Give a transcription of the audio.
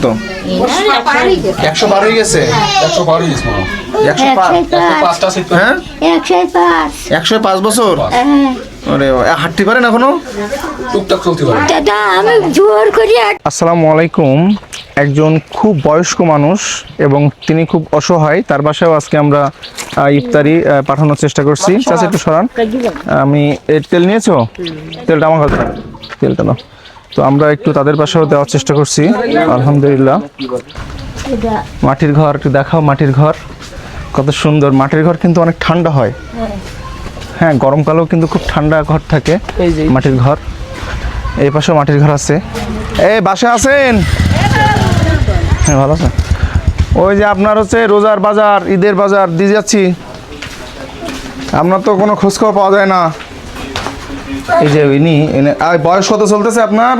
তো 112 হয়ে গেছে। 105 হ্যাঁ 105 বছর। আরে হাঁটতে পারেন এখনো? টুকটাক চলতে পারে। দাদা আমি জোর করি। আসসালামু আলাইকুম। একজন খুব বয়স্ক মানুষ এবং তিনি খুব অসহায়, তার বাসায়ও আজকে আমরা ইফতারি পাঠানোর চেষ্টা করছি। চাচা একটু সরান, আমি তেল নিয়েছো? তেলটা আমার কাছে, তেলটা নাও। তো আমরা একটু তাদের বাসায়ও দেওয়ার চেষ্টা করছি। আলহামদুলিল্লাহ। মাটির ঘর একটু দেখাও, মাটির ঘর কত সুন্দর। মাটির ঘর কিন্তু অনেক ঠান্ডা হয়, হ্যাঁ গরমকালেও কিন্তু খুব ঠান্ডা ঘর থাকে মাটির ঘর। এই পাশেও মাটির ঘর আছে। এই বাসা আছেন? হ্যাঁ ভালো আছে। ওই যে আপনার হচ্ছে রোজার বাজার, ঈদের বাজার দিয়ে যাচ্ছি, আপনার তো কোনো খোঁজখবর পাওয়া যায় না। এই যে ইনি বয়স কত চলতেছে আপনার?